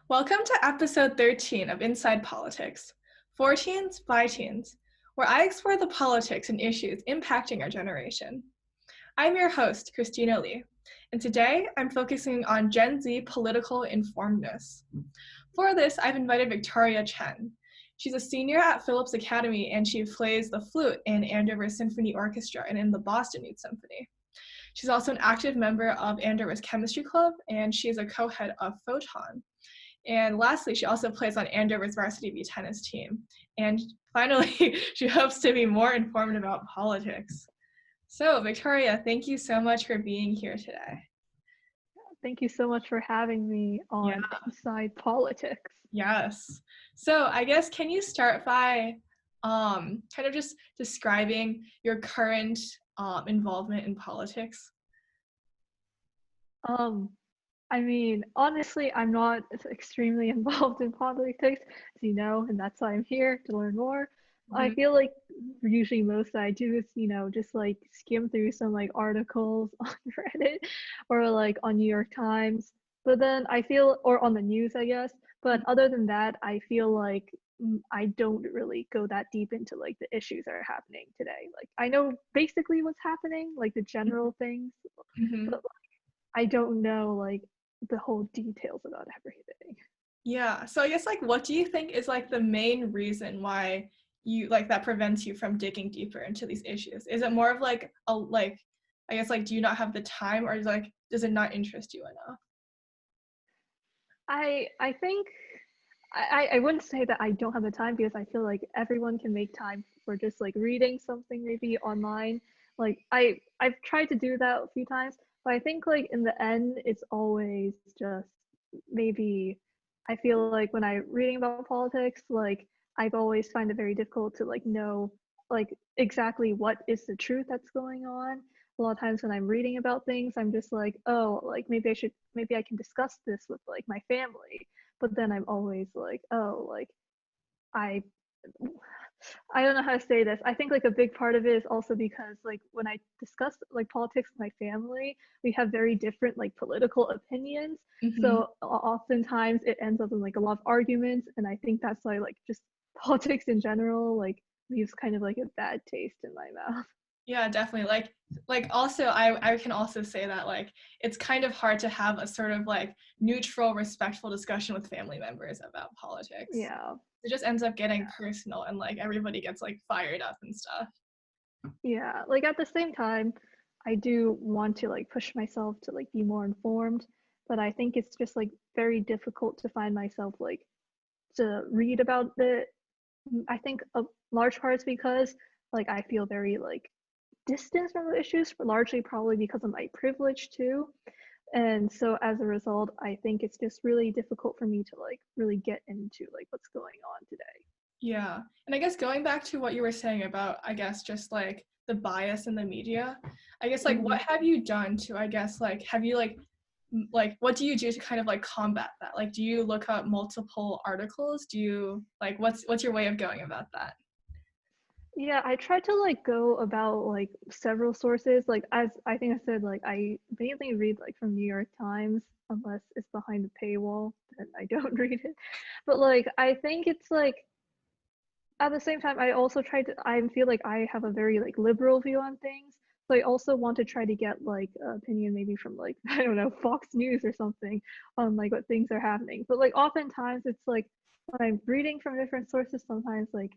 Welcome to episode 13 of Inside Politics, for teens by teens, where I explore the politics and issues impacting our generation. I'm your host, Christina Li, and today I'm focusing on Gen Z political informedness. For this, I've invited Victoria Chen. She's a senior at Phillips Academy, and she plays the flute in Andover Symphony Orchestra and in the Boston Youth Symphony. She's also an active member of Andover's Chemistry Club, and she is a co-head of Photon. And lastly, she also plays on Andover's varsity V tennis team. And finally, she hopes to be more informed about politics. So, Victoria, thank you so much for being here today. Thank you so much for having me on Inside Politics. Yes. So I guess, can you start by kind of just describing your current involvement in politics? I mean, honestly, I'm not extremely involved in politics, as you know, and that's why I'm here to learn more. I feel like usually most that I do is, just like skim through some like articles on Reddit or like on New York Times. But then I feel, or on the news, I guess. But other than that, I feel like I don't really go that deep into like the issues that are happening today. Like I know basically what's happening, like the general things, but like, I don't know like the whole details about everything. Yeah. So I guess, like, what do you think is like the main reason why you like that prevents you from digging deeper into these issues? Is it more of like I guess, like, do you not have the time, or like does it not interest you enough? I think I wouldn't say that I don't have the time, because I feel like everyone can make time for just like reading something maybe online. Like I've tried to do that a few times, but I think like in the end it's always just maybe I feel like when I'm reading about politics, like I've always find it very difficult to like know like exactly what is the truth that's going on. A lot of times when I'm reading about things, I'm just like, oh, like maybe I can discuss this with like my family. But then I'm always like, oh, like I I don't know how to say this. I think like a big part of it is also because like when I discuss like politics with my family, we have very different like political opinions. So oftentimes it ends up in like a lot of arguments, and I think that's why like just politics in general like leaves kind of like a bad taste in my mouth. Yeah, definitely. Like also I can also say that like it's kind of hard to have a sort of like neutral, respectful discussion with family members about politics. Yeah. It just ends up getting personal, and like everybody gets like fired up and stuff. Yeah, like at the same time, I do want to like push myself to like be more informed, but I think it's just like very difficult to find myself like to read about it. I think a large part is because like I feel very like distant from the issues, but largely probably because of my privilege too. And so as a result, I think it's just really difficult for me to like really get into like what's going on today. Yeah. And I guess going back to what you were saying about, I guess, just like the bias in the media, I guess, like, what have you done to, I guess, like, have you like, what do you do to kind of like combat that? Like, do you look up multiple articles? Do you like, what's your way of going about that? Yeah, I tried to like go about like several sources. Like as I think I said, like I mainly read like from New York Times, unless it's behind a paywall, then I don't read it. But like I think it's like at the same time I also try to I feel like I have a very like liberal view on things. So I also want to try to get like opinion maybe from like I don't know, Fox News or something on like what things are happening. But like oftentimes it's like when I'm reading from different sources, sometimes like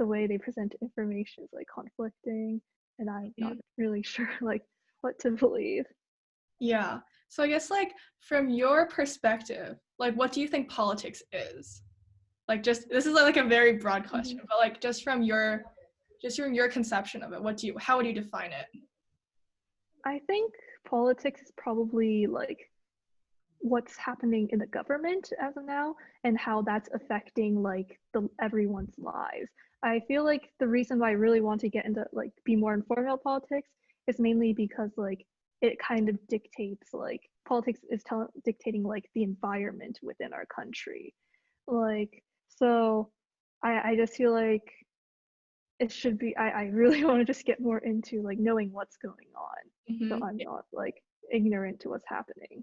the way they present information is like conflicting, and I'm not really sure like what to believe. Yeah. So I guess, like, from your perspective, like, what do you think politics is? Like, just, this is like a very broad question, but like just from your conception of it, how would you define it? I think politics is probably like what's happening in the government as of now and how that's affecting like the everyone's lives. I feel like the reason why I really want to get into like be more informed about politics is mainly because like it kind of dictates like politics is dictating like the environment within our country. Like so I just feel like it should be I really want to just get more into like knowing what's going on, so I'm not like ignorant to what's happening.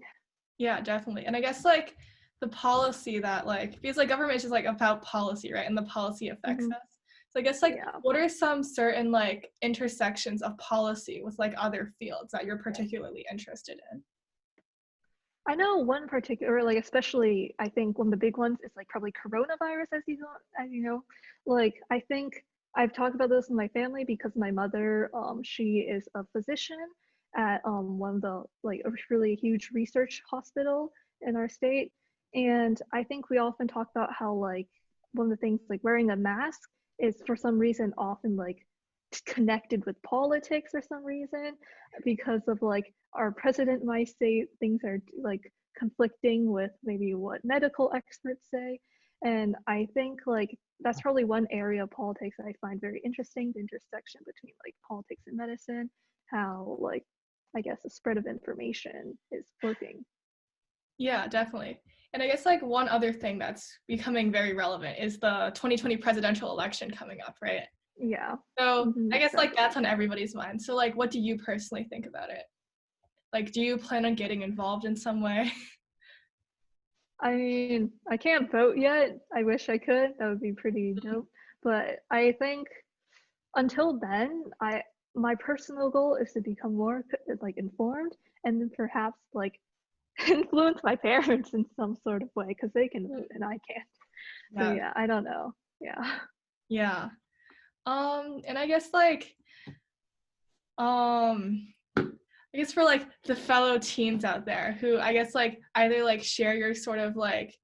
Yeah, definitely. And I guess, like, the policy that like, because like government is just like about policy, right? And the policy affects Mm-hmm. us. So I guess like Yeah. what are some certain like intersections of policy with like other fields that you're particularly interested in? I know one particular, like especially, I think one of the big ones is like probably coronavirus, as you know. Like I think I've talked about this in my family because my mother, she is a physician at one of the like a really huge research hospital in our state, and I think we often talk about how like one of the things like wearing a mask is for some reason often like connected with politics for some reason because of like our president might say things are like conflicting with maybe what medical experts say. And I think like that's probably one area of politics that I find very interesting, the intersection between like politics and medicine, how like I guess the spread of information is working. Yeah, definitely. And I guess like one other thing that's becoming very relevant is the 2020 presidential election coming up, right? Yeah. So I guess like Exactly. that's on everybody's mind. So like what do you personally think about it? Like do you plan on getting involved in some way? I mean, I can't vote yet. I wish I could. That would be pretty dope. But I think until then, I my personal goal is to become more like informed and then perhaps like influence my parents in some sort of way because they can vote and I can't. So Yeah. yeah, I don't know. Yeah. Yeah. And I guess like I guess for like the fellow teens out there who I guess like either like share your sort of like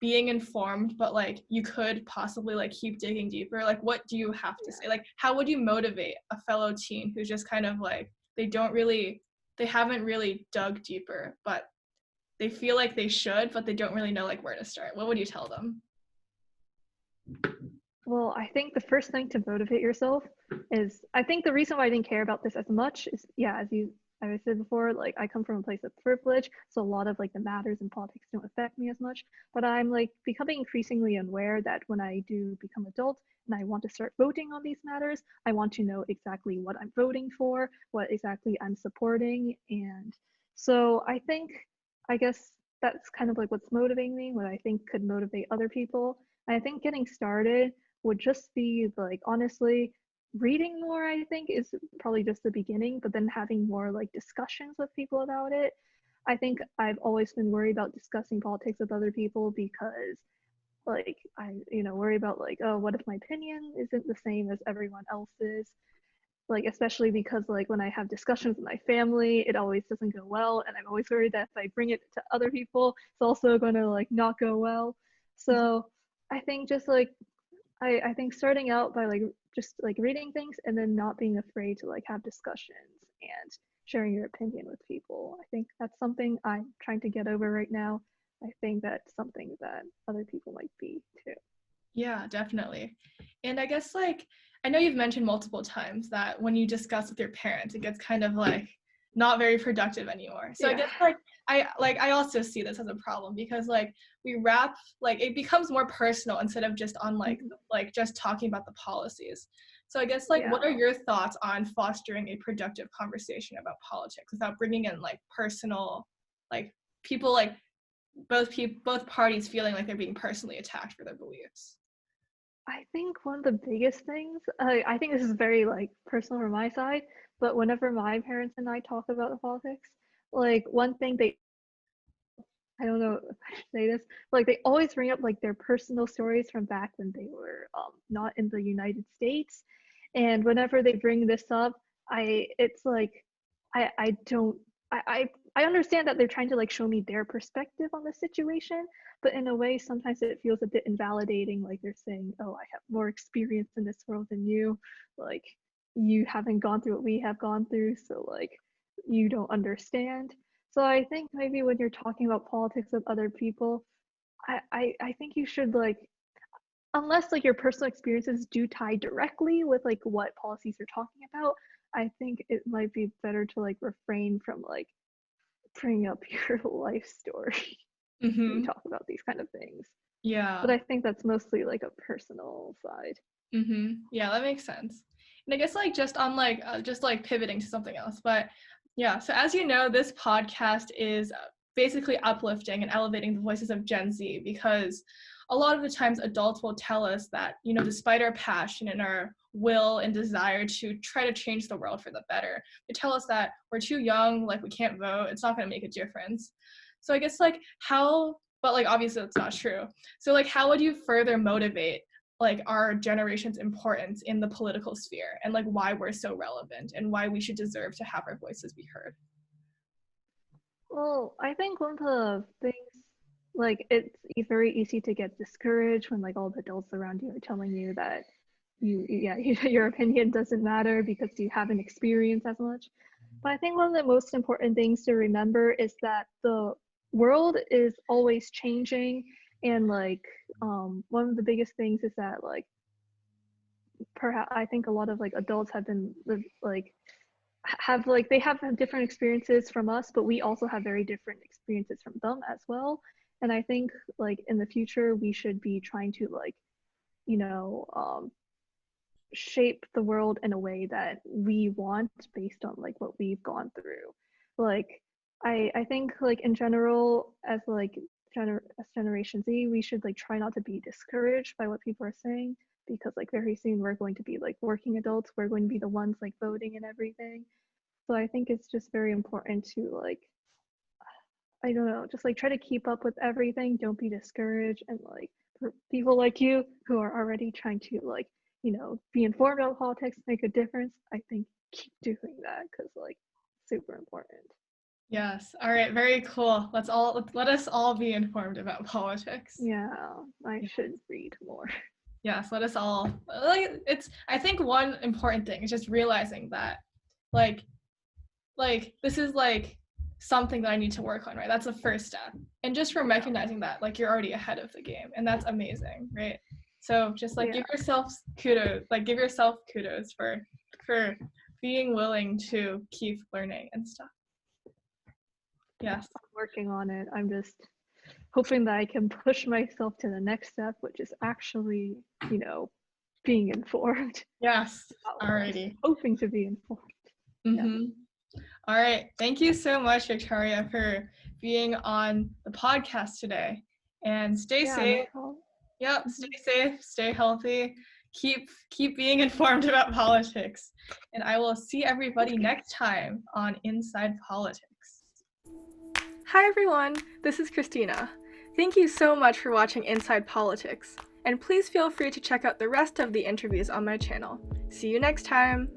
being informed but like you could possibly like keep digging deeper, like what do you have to say? Like how would you motivate a fellow teen who's just kind of like they haven't really dug deeper but they feel like they should but they don't really know like where to start? What would you tell them? Well, I think the first thing to motivate yourself is I think the reason why I didn't care about this as much is yeah, as I said before, like I come from a place of privilege, so a lot of like the matters in politics don't affect me as much. But I'm like becoming increasingly aware that when I do become adult and I want to start voting on these matters, I want to know exactly what I'm voting for, what exactly I'm supporting. And so I think I guess that's kind of like what's motivating me, what I think could motivate other people. And I think getting started would just be like honestly reading more. I think is probably just the beginning, but then having more like discussions with people about it. I think I've always been worried about discussing politics with other people because like I worry about like, oh, what if my opinion isn't the same as everyone else's, like especially because like when I have discussions with my family it always doesn't go well, and I'm always worried that if I bring it to other people it's also going to like not go well. So I think just like I think starting out by like just like reading things and then not being afraid to like have discussions and sharing your opinion with people. I think that's something I'm trying to get over right now. I think that's something that other people might be too. Yeah, definitely. And I guess like I know you've mentioned multiple times that when you discuss with your parents, it gets kind of like not very productive anymore. So I Yeah. guess I also see this as a problem because like we wrap like it becomes more personal instead of just on Mhm. like just talking about the policies. So I guess like Yeah. what are your thoughts on fostering a productive conversation about politics without bringing in like personal like people like both parties feeling like they're being personally attacked for their beliefs? I think one of the biggest things, I think this is very like personal from my side, but whenever my parents and I talk about the politics, like one thing they, I don't know if I should say this, like they always bring up like their personal stories from back when they were not in the United States. And whenever they bring this up, it's like I don't I understand that they're trying to like show me their perspective on the situation, but in a way sometimes it feels a bit invalidating, like they're saying, oh, I have more experience in this world than you, like you haven't gone through what we have gone through, so like you don't understand. So I think maybe when you're talking about politics with other people, I think you should like, unless like your personal experiences do tie directly with like what policies you're talking about, I think it might be better to like refrain from like bringing up your life story when you Mm-hmm. talk about these kind of things. But Yeah. I think that's mostly like a personal side. Mm-hmm. Yeah, that makes sense. And I guess like just on just like pivoting to something else, but yeah. So as you know, this podcast is basically uplifting and elevating the voices of Gen Z, because a lot of the times adults will tell us that, you know, despite our passion and our will and desire to try to change the world for the better, they tell us that we're too young, like we can't vote, it's not going to make a difference. So I guess like how, but like obviously that's not true. So like how would you further motivate like our generation's importance in the political sphere, and like why we're so relevant and why we should deserve to have our voices be heard? Well, I think one of the things, like, it's very easy to get discouraged when like all the adults around you are telling you that your opinion doesn't matter because you haven't experienced as much. But I think one of the most important things to remember is that the world is always changing, and like one of the biggest things is that like perhaps I think a lot of like adults have been like they have different experiences from us, but we also have very different experiences from them as well. And I think like in the future we should be trying to like, you know, shape the world in a way that we want based on like what we've gone through. Like I think like in general as like as Generation Z, we should like try not to be discouraged by what people are saying, because like very soon we're going to be like working adults, we're going to be the ones like voting and everything. So I think it's just very important to like, I don't know, just like try to keep up with everything. Don't be discouraged. And like for people like you who are already trying to like, you know, be informed about politics, make a difference, I think keep doing that, because like super important. Yes. All right. Very cool. Let us all be informed about politics. Yeah, I should read more. Yes. Let us all. Like I think one important thing is just realizing that, like this is like something that I need to work on. Right. That's the first step, and just from recognizing that, like you're already ahead of the game, and that's amazing. Right. So just like give yourself kudos. Like give yourself kudos for being willing to keep learning and stuff. Yes. I'm working on it. I'm just hoping that I can push myself to the next step, which is actually, you know, being informed. Yes. Alrighty. Hoping to be informed. Mm-hmm. Yeah. All right. Thank you so much, Victoria, for being on the podcast today. And stay safe. No. Yep. Stay safe. Stay healthy. Keep being informed about politics. And I will see everybody next time on Inside Politics. Hi everyone, this is Christina. Thank you so much for watching Inside Politics, and please feel free to check out the rest of the interviews on my channel. See you next time!